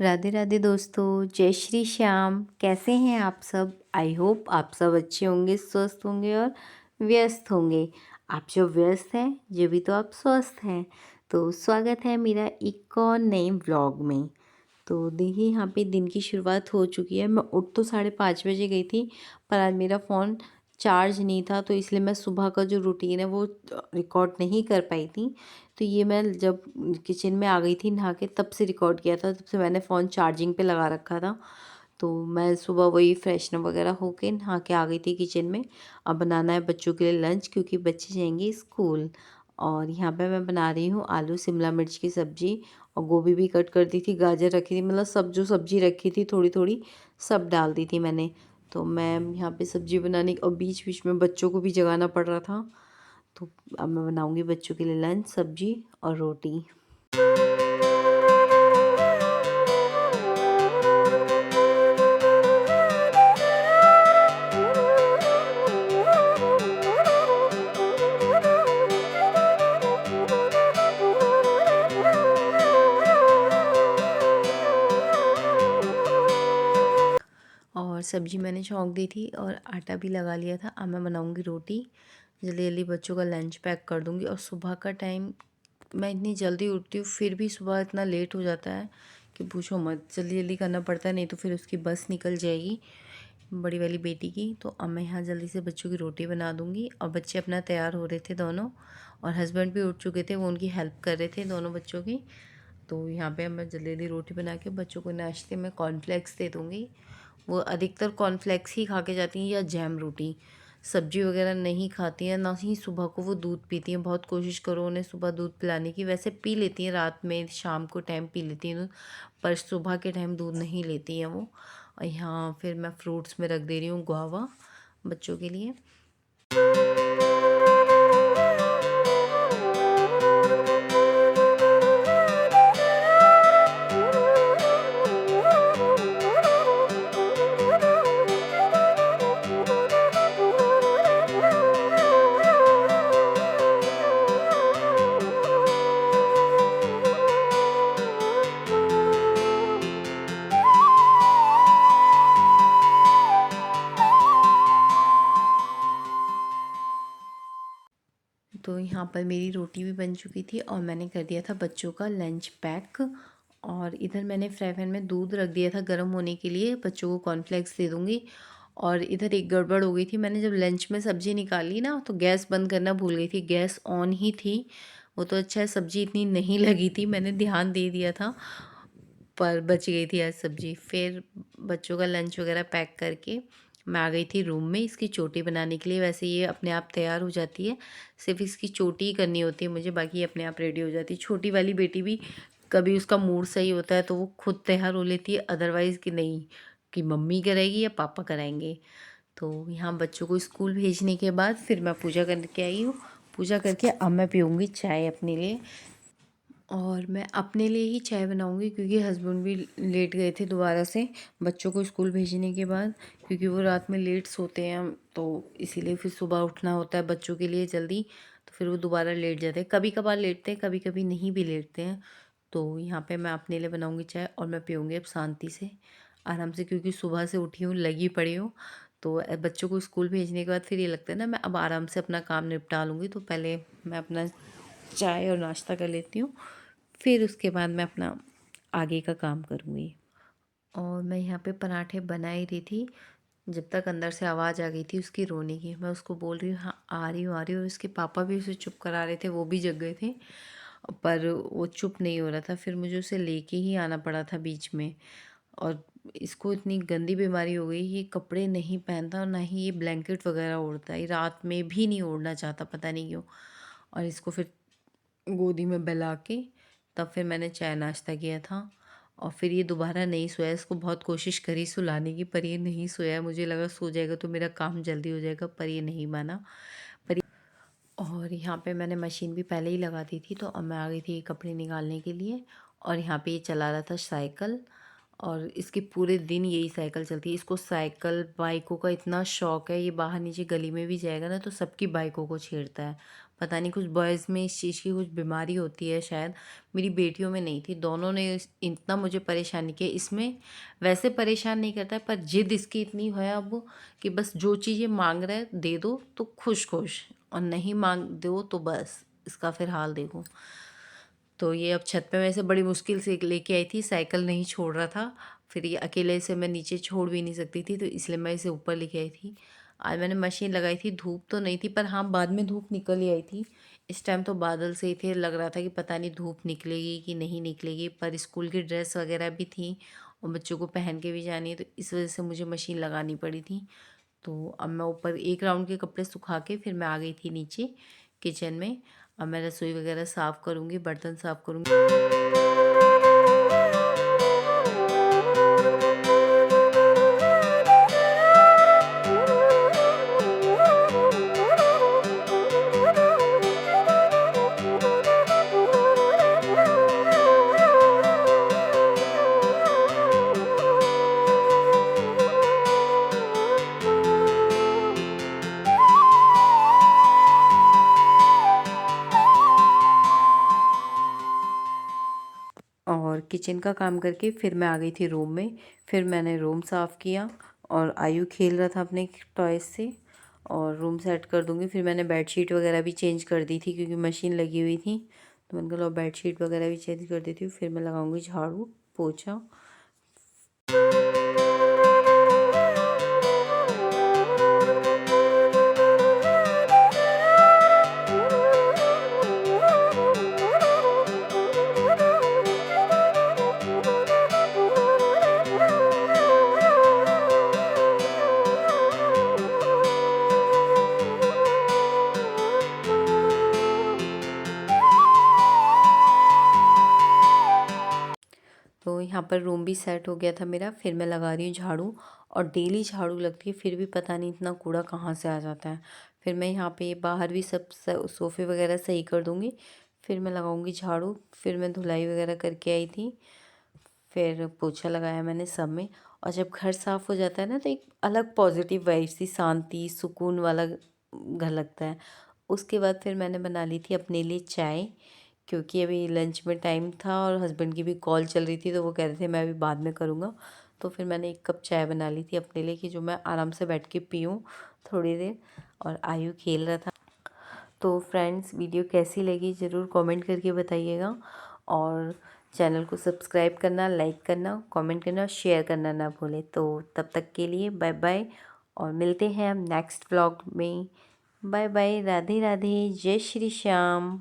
राधे राधे दोस्तों, जय श्री श्याम। कैसे हैं आप सब? आई होप आप सब अच्छे होंगे, स्वस्थ होंगे और व्यस्त होंगे। आप जो व्यस्त हैं ये भी तो आप स्वस्थ हैं। तो स्वागत है मेरा एक और नए व्लॉग में। तो देखिए यहाँ पे दिन की शुरुआत हो चुकी है। मैं उठ तो 5:30 बजे गई थी, पर आज मेरा फ़ोन चार्ज नहीं था, तो इसलिए मैं सुबह का जो रूटीन है वो रिकॉर्ड नहीं कर पाई थी। तो ये मैं जब किचन में आ गई थी नहा के, तब से रिकॉर्ड किया था, तब से मैंने फ़ोन चार्जिंग पे लगा रखा था। तो मैं सुबह वही फ्रेशन वगैरह होके नहा के आ गई थी किचन में। अब बनाना है बच्चों के लिए लंच, क्योंकि बच्चे जाएंगे स्कूल। और यहाँ पे मैं बना रही हूँ आलू शिमला मिर्च की सब्ज़ी, और गोभी भी कट कर दी थी, गाजर रखी थी, मतलब सब जो सब्ज़ी रखी थी थोड़ी थोड़ी सब डाल दी थी मैंने। तो मैं यहाँ पे सब्ज़ी बनाने और बीच बीच में बच्चों को भी जगाना पड़ रहा था। तो अब मैं बनाऊँगी बच्चों के लिए लंच, सब्ज़ी और रोटी। और सब्ज़ी मैंने छौंक दी थी और आटा भी लगा लिया था। अब मैं बनाऊँगी रोटी, जल्दी जल्दी बच्चों का लंच पैक कर दूँगी। और सुबह का टाइम मैं इतनी जल्दी उठती हूँ, फिर भी सुबह इतना लेट हो जाता है कि पूछो मत। जल्दी जल्दी करना पड़ता है, नहीं तो फिर उसकी बस निकल जाएगी बड़ी वाली बेटी की। तो अब मैं यहाँ जल्दी से बच्चों की रोटी बना दूँगी। और बच्चे अपना तैयार हो रहे थे दोनों, और हस्बैंड भी उठ चुके थे, वो उनकी हेल्प कर रहे थे दोनों बच्चों की। तो यहाँ पे मैं जल्दी जल्दी रोटी बना के बच्चों को नाश्ते में कॉर्नफ्लेक्स दे दूँगी। वो अधिकतर कॉर्नफ्लेक्स ही खा के जाती हैं, या जैम रोटी। सब्जी वगैरह नहीं खाती हैं, ना ही सुबह को वो दूध पीती हैं। बहुत कोशिश करो उन्हें सुबह दूध पिलाने की। वैसे पी लेती हैं, रात में शाम को टाइम पी लेती हैं दूध, पर सुबह के टाइम दूध नहीं लेती हैं वो। और यहाँ फिर मैं फ्रूट्स में रख दे रही हूँ गुआवा बच्चों के लिए। तो यहाँ पर मेरी रोटी भी बन चुकी थी, और मैंने कर दिया था बच्चों का लंच पैक। और इधर मैंने फ्राई पैन में दूध रख दिया था गर्म होने के लिए, बच्चों को कॉर्नफ्लेक्स दे दूँगी। और इधर एक गड़बड़ हो गई थी, मैंने जब लंच में सब्ज़ी निकाली ना, तो गैस बंद करना भूल गई थी। गैस ऑन ही थी। वो तो अच्छा है, सब्ज़ी इतनी नहीं लगी थी, मैंने ध्यान दे दिया था, पर बच गई थी आज सब्ज़ी। फिर बच्चों का लंच वगैरह पैक करके मैं आ गई थी रूम में इसकी चोटी बनाने के लिए। वैसे ये अपने आप तैयार हो जाती है, सिर्फ इसकी चोटी ही करनी होती है मुझे, बाकी ये अपने आप रेडी हो जाती है। छोटी वाली बेटी भी कभी उसका मूड सही होता है तो वो खुद तैयार हो लेती है, अदरवाइज़ कि नहीं, कि मम्मी कराएगी या पापा कराएंगे। तो यहाँ बच्चों को स्कूल भेजने के बाद फिर मैं पूजा करके आई हूँ। पूजा करके अब मैं पीऊँगी चाय अपने लिए। और मैं अपने लिए ही चाय बनाऊंगी, क्योंकि हस्बैंड भी लेट गए थे दोबारा से बच्चों को स्कूल भेजने के बाद, क्योंकि वो रात में लेट सोते हैं। तो इसीलिए फिर सुबह उठना होता है बच्चों के लिए जल्दी, तो फिर वो दोबारा लेट जाते हैं। कभी कभार लेटते हैं, कभी कभी नहीं भी लेटते हैं। तो यहाँ पे मैं अपने लिए बनाऊंगी चाय, और मैं पीऊँगी अब शांति से, आराम से, क्योंकि सुबह से उठी हूँ, लगी पड़ी हूँ। तो बच्चों को स्कूल भेजने के बाद फिर ये लगता है ना, मैं अब आराम से अपना काम निपटा लूँगी। तो पहले मैं अपना चाय और नाश्ता कर लेती हूँ, फिर उसके बाद मैं अपना आगे का काम करूँगी। और मैं यहाँ पे पराठे बना ही रही थी, जब तक अंदर से आवाज़ आ गई थी उसकी रोने की। मैं उसको बोल रही हूँ हाँ आ रही हूँ आ रही हूँ, उसके पापा भी उसे चुप करा रहे थे, वो भी जग गए थे, पर वो चुप नहीं हो रहा था। फिर मुझे उसे लेके ही आना पड़ा था बीच में। और इसको इतनी गंदी बीमारी हो गई, ये कपड़े नहीं पहनता और ना ही ये ब्लैंकेट वगैरह ओढ़ता है, रात में भी नहीं ओढ़ना चाहता, पता नहीं क्यों। और इसको फिर गोदी में बहला के तब फिर मैंने चाय नाश्ता किया था। और फिर ये दोबारा नहीं सोया, इसको बहुत कोशिश करी सुलाने की, पर ये नहीं सोया। मुझे लगा सो जाएगा तो मेरा काम जल्दी हो जाएगा, पर ये नहीं माना। और यहाँ पे मैंने मशीन भी पहले ही लगा दी थी, तो अब मैं आ गई थी कपड़े निकालने के लिए। और यहाँ पे ये चला रहा था साइकिल, और इसके पूरे दिन यही साइकिल चलती है। इसको साइकिल बाइकों का इतना शौक है, ये बाहर नीचे गली में भी जाएगा ना तो सबकी बाइकों को छेड़ता है। पता नहीं कुछ बॉयज़ में इस चीज़ की कुछ बीमारी होती है शायद, मेरी बेटियों में नहीं थी। दोनों ने इतना मुझे परेशान किया। इसमें वैसे परेशान नहीं करता है पर जिद इसकी इतनी है अब कि बस जो चीज़ ये मांग रहा है दे दो तो खुश खुश, और नहीं मांग दो तो बस इसका फिर हाल देखो। तो ये अब छत पे मैं इसे बड़ी मुश्किल से लेके आई थी, साइकिल नहीं छोड़ रहा था। फिर ये अकेले से मैं नीचे छोड़ भी नहीं सकती थी, तो इसलिए मैं इसे ऊपर लेके आई थी। आज मैंने मशीन लगाई थी, धूप तो नहीं थी पर हाँ बाद में धूप निकल ही आई थी। इस टाइम तो बादल से ही थे, लग रहा था कि पता नहीं धूप निकलेगी कि नहीं निकलेगी, पर स्कूल की ड्रेस वगैरह भी थी और बच्चों को पहन के भी जानी है, तो इस वजह से मुझे मशीन लगानी पड़ी थी। तो अब मैं ऊपर एक राउंड के कपड़े सुखा के फिर मैं आ गई थी नीचे किचन में। अब मैं रसोई वगैरह साफ़ करूँगी, बर्तन साफ़ करूँगी। और किचन का काम करके फिर मैं आ गई थी रूम में। फिर मैंने रूम साफ़ किया और आयु खेल रहा था अपने टॉयज़ से, और रूम सेट कर दूँगी। फिर मैंने बेडशीट वगैरह भी चेंज कर दी थी क्योंकि मशीन लगी हुई थी, तो मैंने कहा बेडशीट वगैरह भी चेंज कर देती हूँ। फिर मैं लगाऊंगी झाड़ू पोछा। तो यहाँ पर रूम भी सेट हो गया था मेरा। फिर मैं लगा रही हूँ झाड़ू, और डेली झाड़ू लगती है फिर भी पता नहीं इतना कूड़ा कहाँ से आ जाता है। फिर मैं यहाँ पे बाहर भी सब सोफ़े वगैरह सही कर दूँगी, फिर मैं लगाऊँगी झाड़ू। फिर मैं धुलाई वगैरह करके आई थी, फिर पोछा लगाया मैंने सब में। और जब घर साफ़ हो जाता है ना तो एक अलग पॉजिटिव वाइब सी, शांति सुकून वाला घर लगता है। उसके बाद फिर मैंने बना ली थी अपने लिए चाय, क्योंकि अभी लंच में टाइम था और हस्बैंड की भी कॉल चल रही थी, तो वो कह रहे थे मैं अभी बाद में करूँगा। तो फिर मैंने 1 कप चाय बना ली थी अपने लिए कि जो मैं आराम से बैठ के पीऊँ थोड़ी देर। और आयु खेल रहा था। तो फ्रेंड्स, वीडियो कैसी लगी ज़रूर कमेंट करके बताइएगा, और चैनल को सब्सक्राइब करना, लाइक करना, कमेंट करना और शेयर करना ना भूलें। तो तब तक के लिए बाय बाय, और मिलते हैं हम नेक्स्ट व्लॉग में। बाय बाय, राधे राधे, जय श्री श्याम।